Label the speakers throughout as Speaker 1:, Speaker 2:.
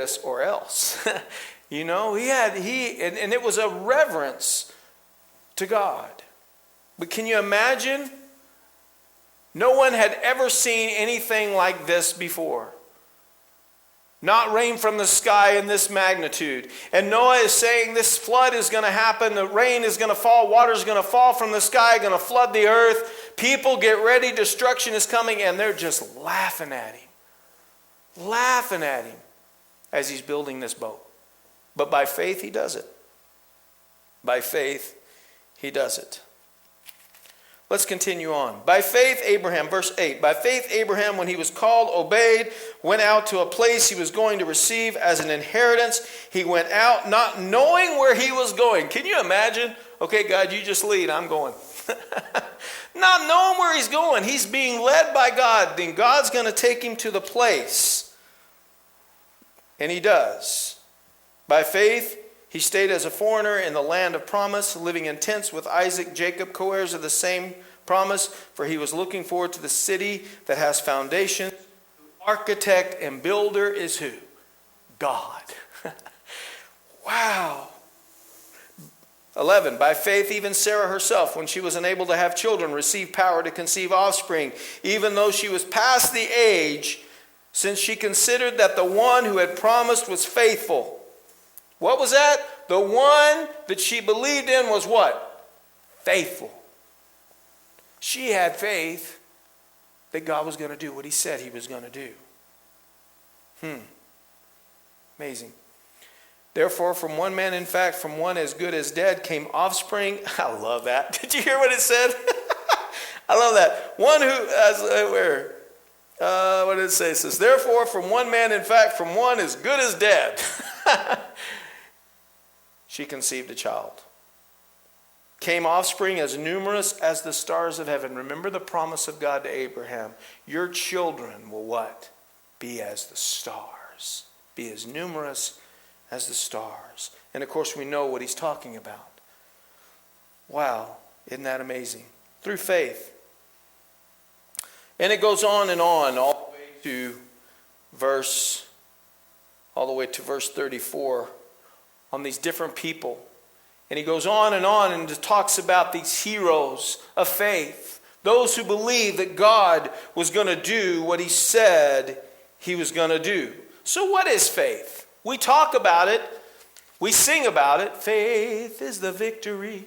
Speaker 1: this or else. You know, and it was a reverence to God. But can you imagine? No one had ever seen anything like this before. Not rain from the sky in this magnitude. And Noah is saying this flood is going to happen. The rain is going to fall. Water is going to fall from the sky, going to flood the earth. People get ready. Destruction is coming. And they're just laughing at him. Laughing at him as he's building this boat. But by faith, he does it. By faith, he does it. Let's continue on. By faith, Abraham, verse 8. By faith, Abraham, when he was called, obeyed, went out to a place he was going to receive as an inheritance. He went out not knowing where he was going. Can you imagine? Okay, God, you just lead. I'm going. Not knowing where he's going. He's being led by God. Then God's going to take him to the place. And he does. By faith, he stayed as a foreigner in the land of promise, living in tents with Isaac, Jacob, co-heirs of the same promise, for he was looking forward to the city that has foundation. The architect and builder is who? God. Wow. 11, by faith even Sarah herself, when she was unable to have children, received power to conceive offspring, even though she was past the age, since she considered that the one who had promised was faithful. What was that? The one that she believed in was what? Faithful. She had faith that God was going to do what he said he was going to do. Amazing. Therefore, from one man, in fact, from one as good as dead, came offspring. I love that. Did you hear what it said? I love that. One who, what did it say? It says, therefore, from one man, in fact, from one as good as dead, she conceived a child. Came offspring as numerous as the stars of heaven. Remember the promise of God to Abraham. Your children will what? Be as the stars. Be as numerous as the stars. And of course we know what he's talking about. Wow, isn't that amazing? Through faith. And it goes on and on all the way to verse 34 on these different people. And he goes on and just talks about these heroes of faith. Those who believe that God was going to do what he said he was going to do. So what is faith? We talk about it. We sing about it. Faith is the victory.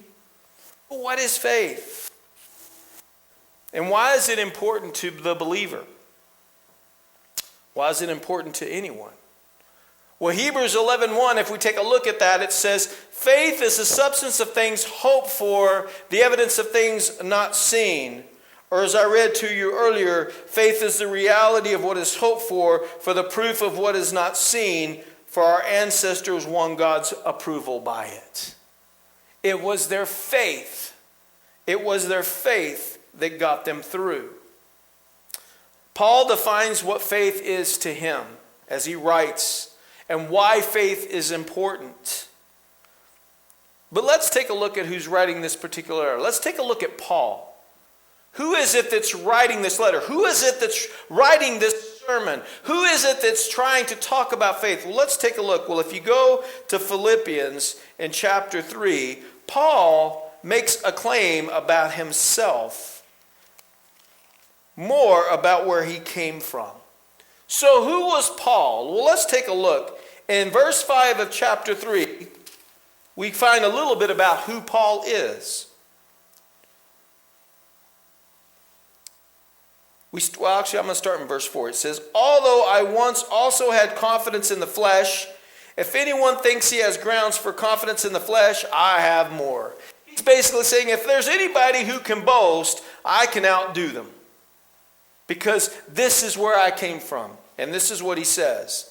Speaker 1: But what is faith? And why is it important to the believer? Why is it important to anyone? Well, Hebrews 11:1, if we take a look at that, it says, faith is the substance of things hoped for, the evidence of things not seen. Or as I read to you earlier, faith is the reality of what is hoped for the proof of what is not seen, for our ancestors won God's approval by it. It was their faith. It was their faith that got them through. Paul defines what faith is to him as he writes, and why faith is important. But let's take a look at who's writing this particular letter. Let's take a look at Paul. Who is it that's writing this letter? Who is it that's writing this sermon? Who is it that's trying to talk about faith? Well, let's take a look. Well, if you go to Philippians in chapter 3, Paul makes a claim about himself, more about where he came from. So who was Paul? Well, let's take a look. In verse 5 of chapter 3, we find a little bit about who Paul is. Actually, I'm going to start in verse 4. It says, although I once also had confidence in the flesh, if anyone thinks he has grounds for confidence in the flesh, I have more. He's basically saying, if there's anybody who can boast, I can outdo them. Because this is where I came from. And this is what he says.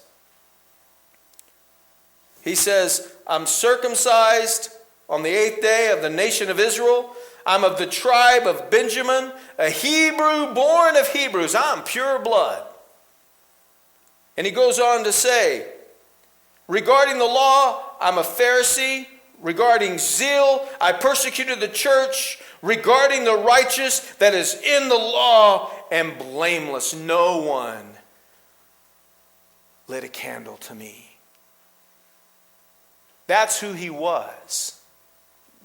Speaker 1: He says, I'm circumcised on the 8th day of the nation of Israel. I'm of the tribe of Benjamin, a Hebrew born of Hebrews. I'm pure blood. And he goes on to say, regarding the law, I'm a Pharisee. Regarding zeal, I persecuted the church. Regarding the righteous that is in the law, and blameless. No one lit a candle to me. That's who he was.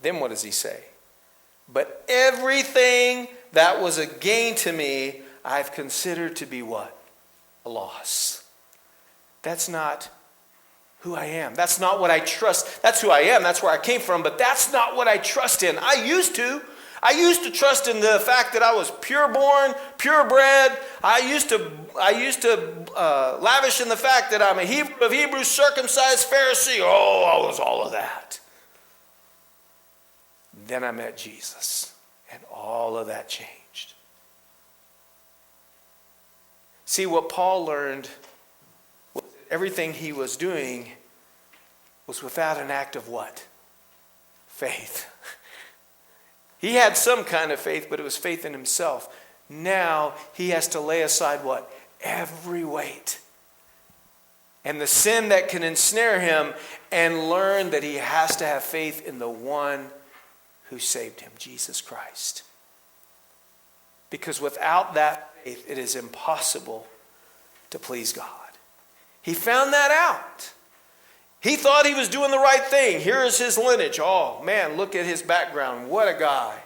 Speaker 1: Then what does he say? But everything that was a gain to me, I've considered to be what? A loss. That's not who I am. That's not what I trust. That's who I am. That's where I came from. But that's not what I trust in. I used to trust in the fact that I was pure-born, purebred. I used to lavish in the fact that I'm a Hebrew of Hebrews, circumcised Pharisee. Oh, I was all of that. Then I met Jesus, and all of that changed. See, what Paul learned was that everything he was doing was without an act of what? Faith. He had some kind of faith, but it was faith in himself. Now he has to lay aside what? Every weight. And the sin that can ensnare him, and learn that he has to have faith in the one who saved him, Jesus Christ. Because without that faith, it is impossible to please God. He found that out. He thought he was doing the right thing. Here is his lineage. Oh, man, look at his background. What a guy.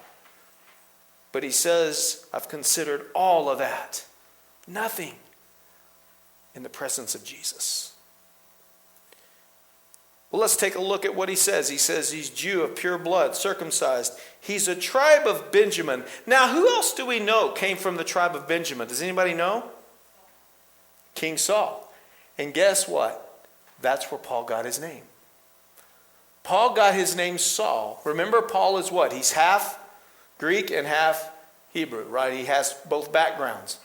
Speaker 1: But he says, I've considered all of that nothing in the presence of Jesus. Well, let's take a look at what he says. He says he's Jew of pure blood, circumcised. He's a tribe of Benjamin. Now, who else do we know came from the tribe of Benjamin? Does anybody know? King Saul. And guess what? That's where Paul got his name. Paul got his name Saul. Remember, Paul is what? He's half Greek and half Hebrew, right? He has both backgrounds.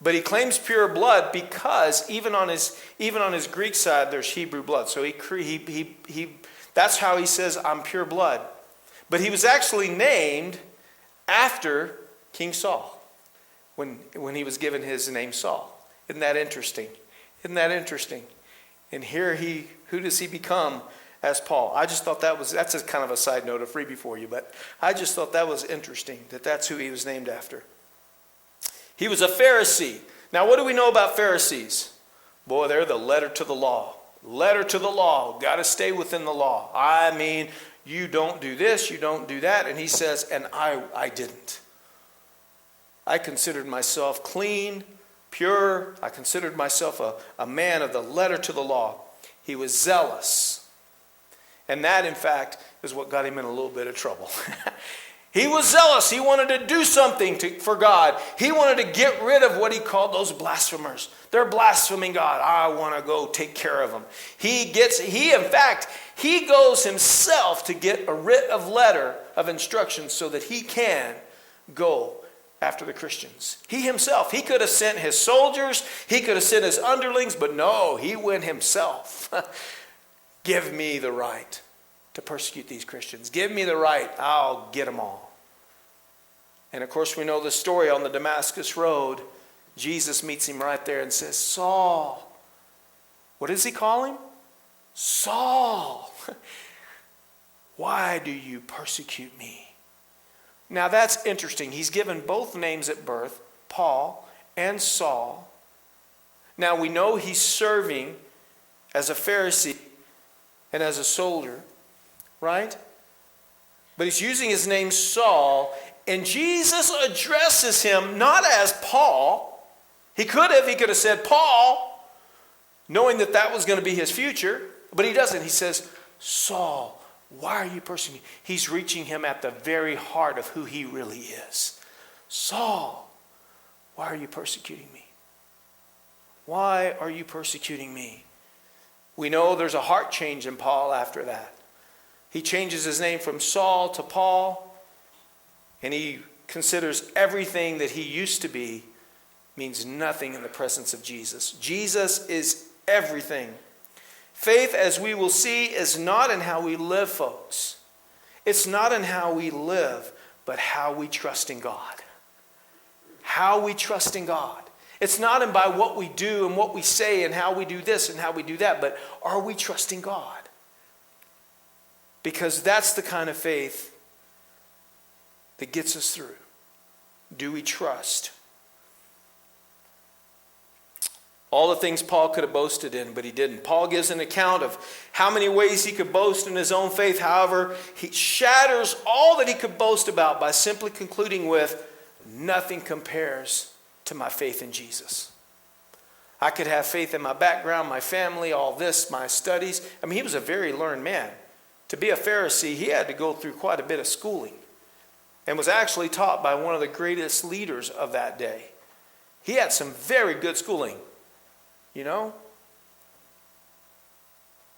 Speaker 1: But he claims pure blood because even on his Greek side, there's Hebrew blood. So that's how he says, I'm pure blood. But he was actually named after King Saul when he was given his name Saul. Isn't that interesting? Isn't that interesting? And here who does he become as Paul? I just thought that's a kind of a side note, a freebie for you, but I just thought that was interesting, that's who he was named after. He was a Pharisee. Now, what do we know about Pharisees? Boy, they're the letter to the law. Letter to the law. Got to stay within the law. I mean, you don't do this, you don't do that. And he says, and I didn't. I considered myself clean, pure. I considered myself a man of the letter to the law. He was zealous. And that, in fact, is what got him in a little bit of trouble. He was zealous. He wanted to do something for God. He wanted to get rid of what he called those blasphemers. They're blaspheming God. I want to go take care of them. He goes himself to get a writ of letter of instructions so that he can go after the Christians. He himself, he could have sent his soldiers, he could have sent his underlings, but no, he went himself. Give me the right to persecute these Christians. Give me the right, I'll get them all. And of course we know the story on the Damascus Road. Jesus meets him right there and says, Saul. What does he call him? Saul. Why do you persecute me? Now that's interesting. He's given both names at birth, Paul and Saul. Now we know he's serving as a Pharisee and as a soldier, right? But he's using his name Saul, and Jesus addresses him not as Paul. He could have said Paul, knowing that was going to be his future, but he doesn't. He says, Saul, why are you persecuting me? He's reaching him at the very heart of who he really is. Saul, why are you persecuting me? Why are you persecuting me? We know there's a heart change in Paul after that. He changes his name from Saul to Paul, and he considers everything that he used to be means nothing in the presence of Jesus. Jesus is everything. Faith, as we will see, is not in how we live, folks. It's not in how we live, but how we trust in God. How we trust in God. It's not in by what we do and what we say and how we do this and how we do that, but are we trusting God? Because that's the kind of faith that gets us through. Do we trust? All the things Paul could have boasted in, but he didn't. Paul gives an account of how many ways he could boast in his own faith. However, he shatters all that he could boast about by simply concluding with, nothing compares to my faith in Jesus. I could have faith in my background, my family, all this, my studies. I mean, he was a very learned man. To be a Pharisee, he had to go through quite a bit of schooling and was actually taught by one of the greatest leaders of that day. He had some very good schooling. You know?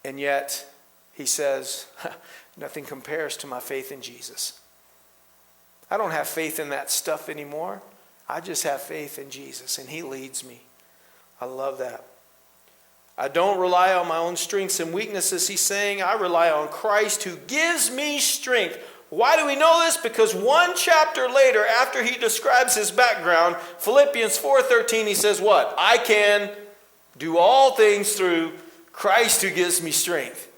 Speaker 1: And yet, he says, nothing compares to my faith in Jesus. I don't have faith in that stuff anymore. I just have faith in Jesus, and he leads me. I love that. I don't rely on my own strengths and weaknesses, he's saying. I rely on Christ who gives me strength. Why do we know this? Because one chapter later, after he describes his background, Philippians 4:13, he says what? I can do all things through Christ who gives me strength.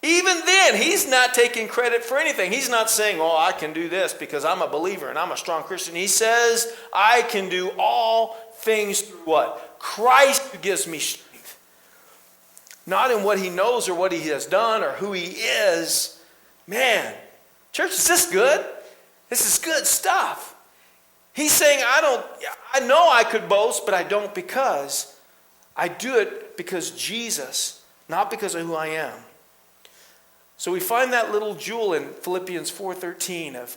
Speaker 1: Even then, he's not taking credit for anything. He's not saying, oh, I can do this because I'm a believer and I'm a strong Christian. He says, I can do all things through what? Christ who gives me strength. Not in what he knows or what he has done or who he is. Man, church, is this good? This is good stuff. He's saying, I know I could boast, but I don't, because I do it because Jesus, not because of who I am. So we find that little jewel in Philippians 4:13 of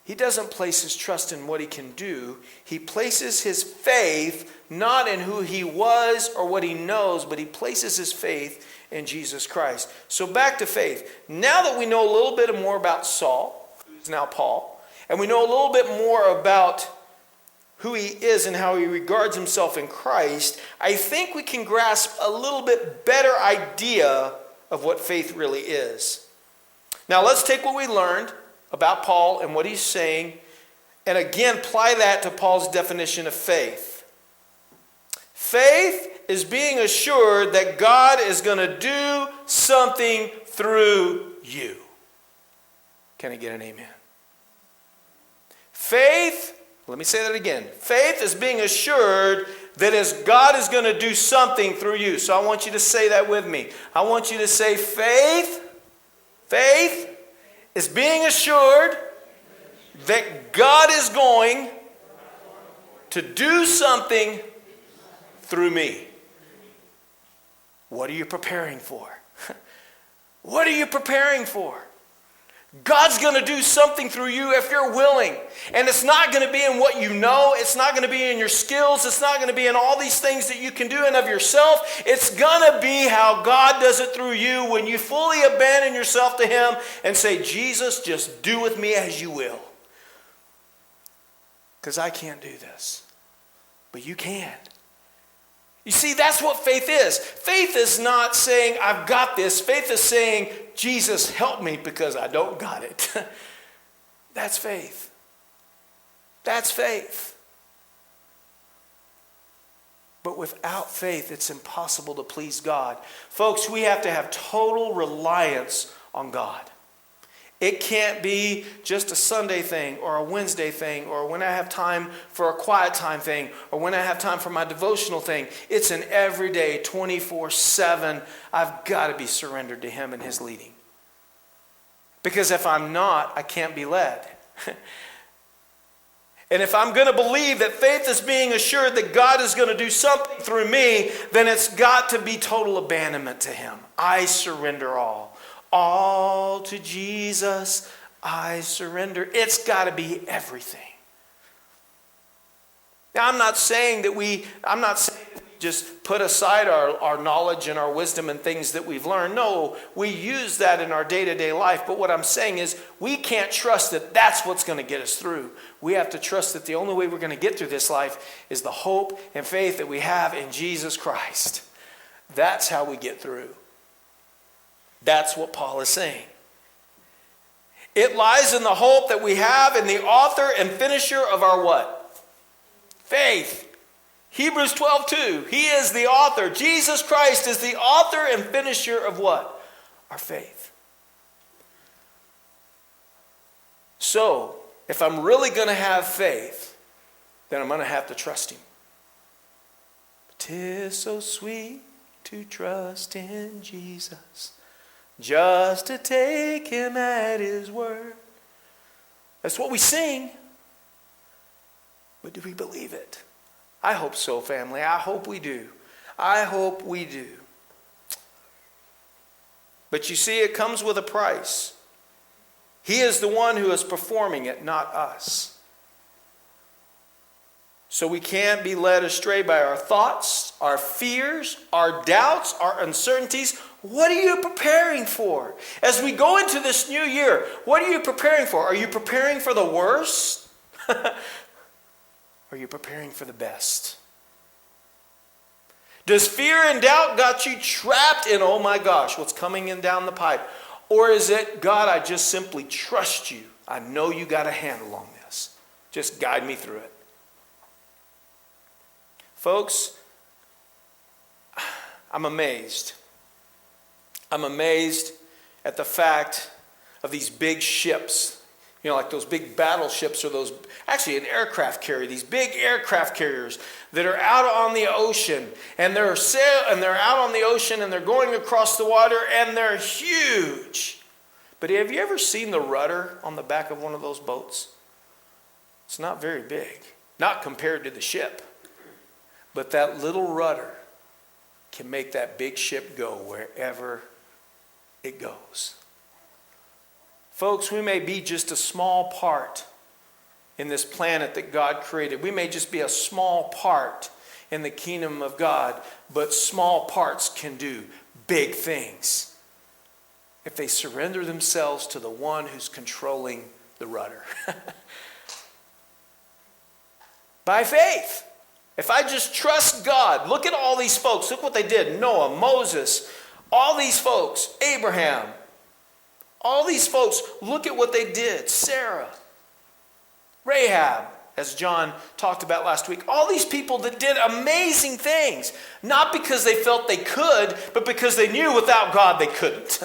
Speaker 1: he doesn't place his trust in what he can do. He places his faith not in who he was or what he knows, but he places his faith in Jesus Christ. So back to faith. Now that we know a little bit more about Saul, who's now Paul, and we know a little bit more about who he is and how he regards himself in Christ, I think we can grasp a little bit better idea of what faith really is. Now let's take what we learned about Paul and what he's saying, and again apply that to Paul's definition of faith. Faith is being assured that God is going to do something through you. Can I get an amen? Faith, let me say that again. Faith is being assured that God is going to do something through you. So I want you to say that with me. I want you to say faith is being assured that God is going to do something through me. What are you preparing for? What are you preparing for? God's going to do something through you if you're willing. And it's not going to be in what you know. It's not going to be in your skills. It's not going to be in all these things that you can do in of yourself. It's going to be how God does it through you when you fully abandon yourself to him and say, Jesus, just do with me as you will. Because I can't do this. But you can. You see, that's what faith is. Faith is not saying, I've got this. Faith is saying, Jesus, help me because I don't got it. That's faith. That's faith. But without faith, it's impossible to please God. Folks, we have to have total reliance on God. It can't be just a Sunday thing or a Wednesday thing or when I have time for a quiet time thing or when I have time for my devotional thing. It's an everyday 24/7. I've got to be surrendered to him and his leading. Because if I'm not, I can't be led. And if I'm going to believe that faith is being assured that God is going to do something through me, then it's got to be total abandonment to him. I surrender all. All to Jesus I surrender. It's got to be everything. Now, I'm not saying that we just put aside our knowledge and our wisdom and things that we've learned. No, we use that in our day-to-day life. But what I'm saying is we can't trust that that's what's going to get us through. We have to trust that the only way we're going to get through this life is the hope and faith that we have in Jesus Christ. That's how we get through. That's what Paul is saying. It lies in the hope that we have in the author and finisher of our what? Faith. Hebrews 12:2. He is the author. Jesus Christ is the author and finisher of what? Our faith. So, if I'm really going to have faith, then I'm going to have to trust him. 'Tis so sweet to trust in Jesus, just to take him at his word. That's what we sing. But do we believe it? I hope so, family. I hope we do. I hope we do. But you see, it comes with a price. He is the one who is performing it, not us. So we can't be led astray by our thoughts, our fears, our doubts, our uncertainties. What are you preparing for? As we go into this new year, what are you preparing for? Are you preparing for the worst? Are you preparing for the best? Does fear and doubt got you trapped in, oh my gosh, what's coming in down the pipe? Or is it, God, I just simply trust you. I know you got a handle on this. Just guide me through it. Folks, I'm amazed. I'm amazed at the fact of these big ships. You know, like those big battleships or those, actually an aircraft carrier, these big aircraft carriers that are out on the ocean. And they're out on the ocean and they're going across the water and they're huge. But have you ever seen the rudder on the back of one of those boats? It's not very big, not compared to the ship. But that little rudder can make that big ship go wherever it goes. Folks, we may be just a small part in this planet that God created. We may just be a small part in the kingdom of God, but small parts can do big things if they surrender themselves to the one who's controlling the rudder. By faith. If I just trust God, look at all these folks. Look what they did. Noah, Moses, all these folks, Abraham. All these folks, look at what they did. Sarah, Rahab, as John talked about last week. All these people that did amazing things. Not because they felt they could, but because they knew without God they couldn't.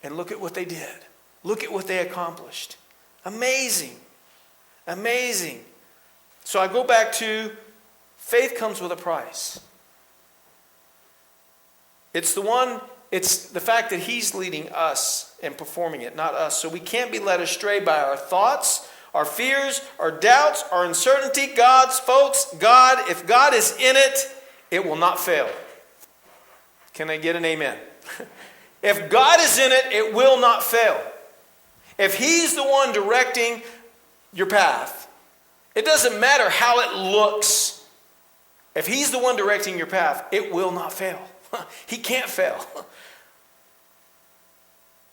Speaker 1: And look at what they did. Look at what they accomplished. Amazing. Amazing. So I go back to faith comes with a price. It's the fact that he's leading us and performing it, not us. So we can't be led astray by our thoughts, our fears, our doubts, our uncertainty. If God is in it, it will not fail. Can I get an amen? If God is in it, it will not fail. If he's the one directing your path, it doesn't matter how it looks. If he's the one directing your path, it will not fail. He can't fail.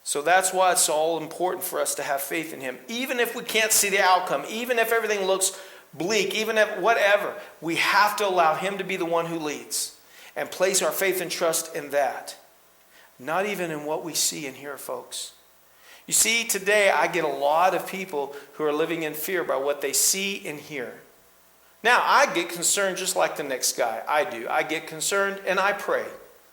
Speaker 1: So that's why it's all important for us to have faith in him. Even if we can't see the outcome, even if everything looks bleak, even if whatever, we have to allow him to be the one who leads and place our faith and trust in that. Not even in what we see and hear, folks. You see, today I get a lot of people who are living in fear by what they see and hear. Now, I get concerned just like the next guy. I do. I get concerned and I pray.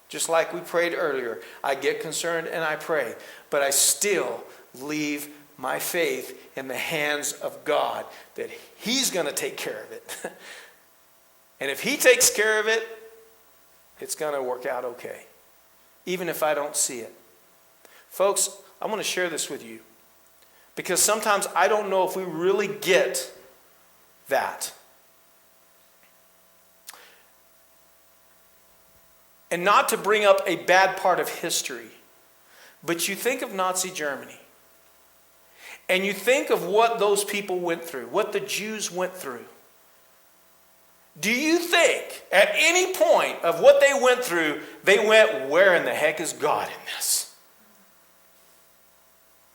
Speaker 1: Just like we prayed earlier. I get concerned and I pray. But I still leave my faith in the hands of God that he's going to take care of it. And if he takes care of it, it's going to work out okay. Even if I don't see it. Folks, I want to share this with you because sometimes I don't know if we really get that. And not to bring up a bad part of history, but you think of Nazi Germany and you think of what those people went through, what the Jews went through. Do you think at any point of what they went through, they went, where in the heck is God in this?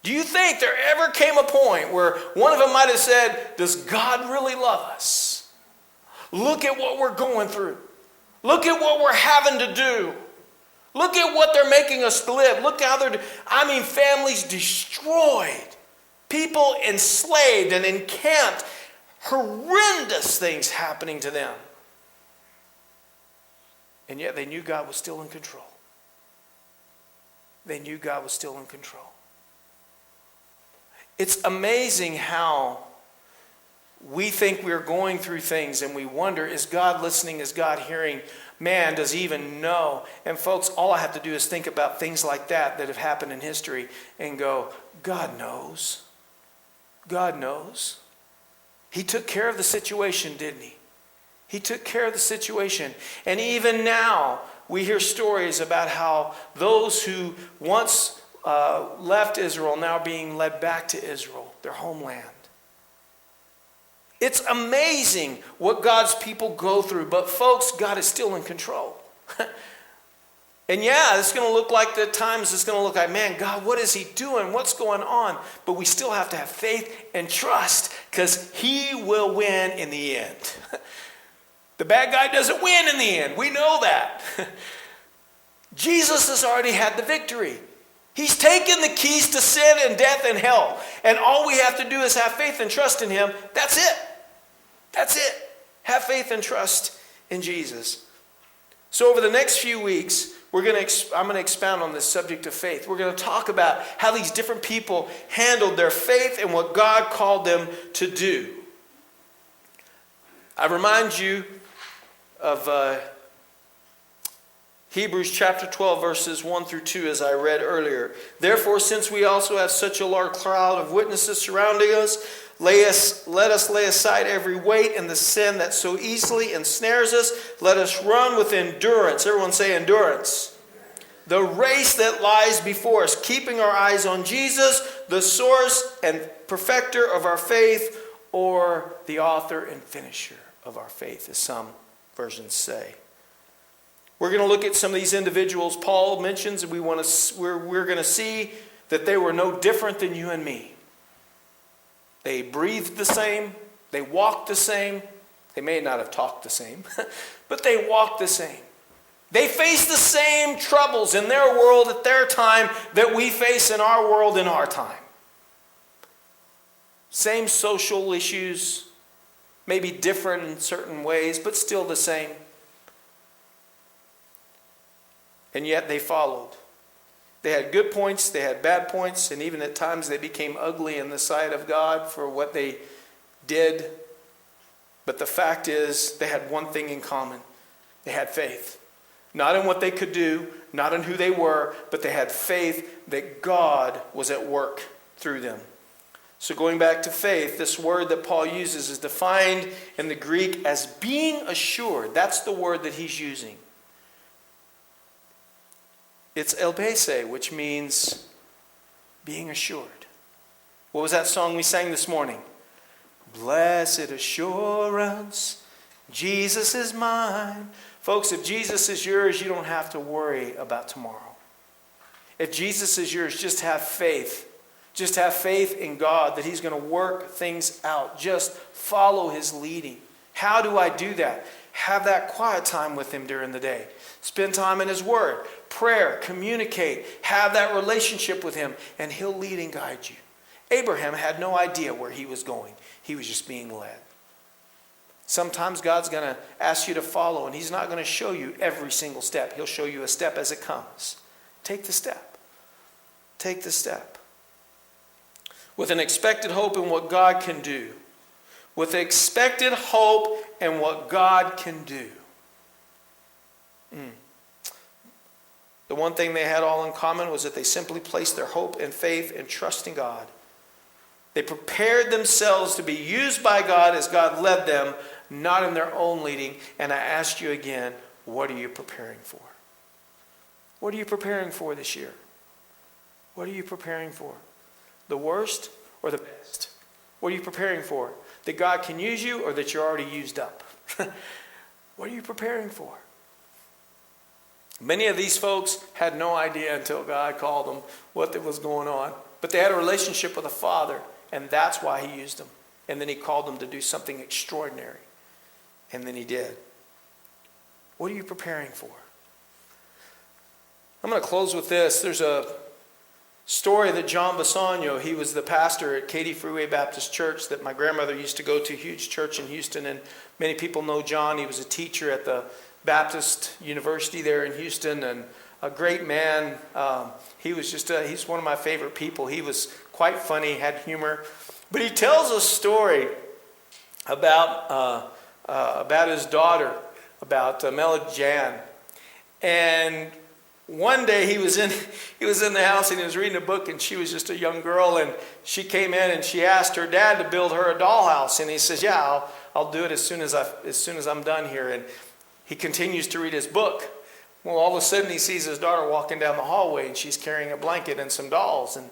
Speaker 1: Do you think there ever came a point where one of them might have said, does God really love us? Look at what we're going through. Look at what we're having to do. Look at what they're making us live. Look how families destroyed. People enslaved and encamped. Horrendous things happening to them. And yet they knew God was still in control. They knew God was still in control. It's amazing how we think we're going through things and we wonder, is God listening? Is God hearing? Man, does he even know? And folks, all I have to do is think about things like that have happened in history and go, God knows. God knows. He took care of the situation, didn't he? He took care of the situation. And even now, we hear stories about how those who once left Israel now being led back to Israel, their homeland. It's amazing what God's people go through. But folks, God is still in control. And yeah, it's going to look like the times it's going to look like, man, God, what is he doing? What's going on? But we still have to have faith and trust because he will win in the end. The bad guy doesn't win in the end. We know that. Jesus has already had the victory. He's taken the keys to sin and death and hell. And all we have to do is have faith and trust in him. That's it. That's it. Have faith and trust in Jesus. So over the next few weeks, I'm going to expound on this subject of faith. We're going to talk about how these different people handled their faith and what God called them to do. I remind you of Hebrews chapter 12, verses 1 through 2, as I read earlier. Therefore, since we also have such a large cloud of witnesses surrounding us, let us lay aside every weight and the sin that so easily ensnares us. Let us run with endurance. Everyone say endurance. The race that lies before us, keeping our eyes on Jesus, the source and perfecter of our faith, or the author and finisher of our faith, as some versions say. We're going to look at some of these individuals Paul mentions, and we're going to see that they were no different than you and me. They breathed the same. They walked the same. They may not have talked the same, but they walked the same. They faced the same troubles in their world at their time that we face in our world in our time. Same social issues, maybe different in certain ways, but still the same. And yet they followed. They had good points, they had bad points, and even at times they became ugly in the sight of God for what they did. But the fact is, they had one thing in common. They had faith. Not in what they could do, not in who they were, but they had faith that God was at work through them. So going back to faith, this word that Paul uses is defined in the Greek as being assured. That's the word that he's using. It's elpese, which means being assured. What was that song we sang this morning? Blessed assurance, Jesus is mine. Folks, if Jesus is yours, you don't have to worry about tomorrow. If Jesus is yours, just have faith. Just have faith in God that he's going to work things out. Just follow his leading. How do I do that? Have that quiet time with him during the day. Spend time in his word. Prayer. Communicate. Have that relationship with him. And he'll lead and guide you. Abraham had no idea where he was going. He was just being led. Sometimes God's going to ask you to follow, and he's not going to show you every single step. He'll show you a step as it comes. Take the step. Take the step. With an expected hope in what God can do. With expected hope in what God can do. The one thing they had all in common was that they simply placed their hope and faith and trust in God. They prepared themselves to be used by God as God led them, not in their own leading. And I ask you again, what are you preparing for? What are you preparing for this year? What are you preparing for? The worst or the best? What are you preparing for? That God can use you or that you're already used up? What are you preparing for? Many of these folks had no idea until God called them what was going on. But they had a relationship with a Father, and that's why he used them. And then he called them to do something extraordinary. And then he did. What are you preparing for? I'm going to close with this. There's a story that John Bassanio, he was the pastor at Katy Freeway Baptist Church that my grandmother used to go to, huge church in Houston. And many people know John. He was a teacher at the Baptist University there in Houston, and a great man. He's one of my favorite people. He was quite funny, had humor. But he tells a story about his daughter, about Melody Jan. And one day he was in the house and he was reading a book, and she was just a young girl, and she came in and she asked her dad to build her a dollhouse, and he says, "Yeah, I'll do it as soon as I'm done here." And he continues to read his book. Well, all of a sudden he sees his daughter walking down the hallway, and she's carrying a blanket and some dolls, and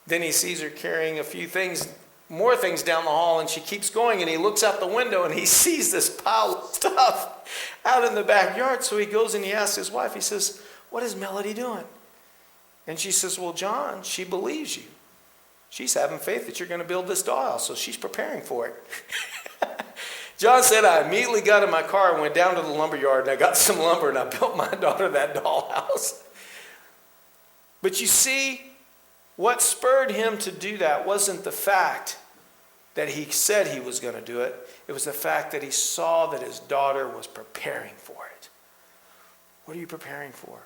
Speaker 1: then he sees her carrying a few things, more things down the hall, and she keeps going, and he looks out the window and he sees this pile of stuff out in the backyard. So he goes and he asks his wife, he says, "What is Melody doing?" And she says, "Well, John, she believes you. She's having faith that you're going to build this dollhouse, so she's preparing for it." John said, "I immediately got in my car and went down to the lumber yard, and I got some lumber, and I built my daughter that dollhouse." But you see, what spurred him to do that wasn't the fact that he said he was going to do it. It was the fact that he saw that his daughter was preparing for it. What are you preparing for?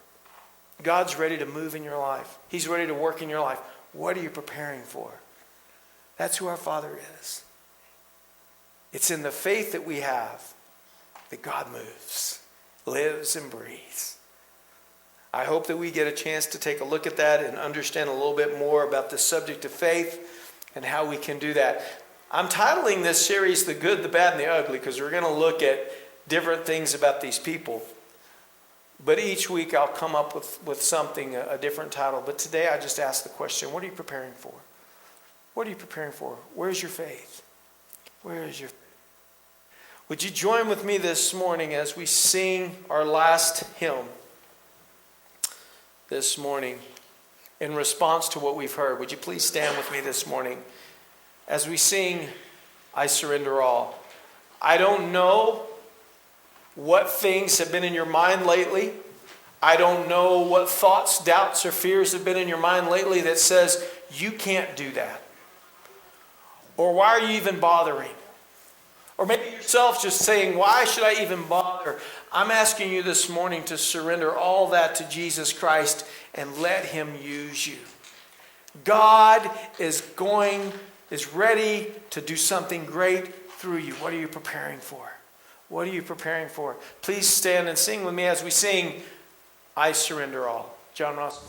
Speaker 1: God's ready to move in your life. He's ready to work in your life. What are you preparing for? That's who our Father is. It's in the faith that we have that God moves, lives, and breathes. I hope that we get a chance to take a look at that and understand a little bit more about the subject of faith and how we can do that. I'm titling this series The Good, the Bad, and the Ugly, because we're going to look at different things about these people. But each week I'll come up with something, a different title. But today I just ask the question, what are you preparing for? What are you preparing for? Where's your faith? Where is your faith? Would you join with me this morning as we sing our last hymn this morning in response to what we've heard? Would you please stand with me this morning as we sing, "I Surrender All"? I don't know what things have been in your mind lately. I don't know what thoughts, doubts, or fears have been in your mind lately that says you can't do that. Or why are you even bothering? Or maybe yourself just saying, why should I even bother? I'm asking you this morning to surrender all that to Jesus Christ and let him use you. God is ready to do something great through you. What are you preparing for? What are you preparing for? Please stand and sing with me as we sing, "I Surrender All." John Ross.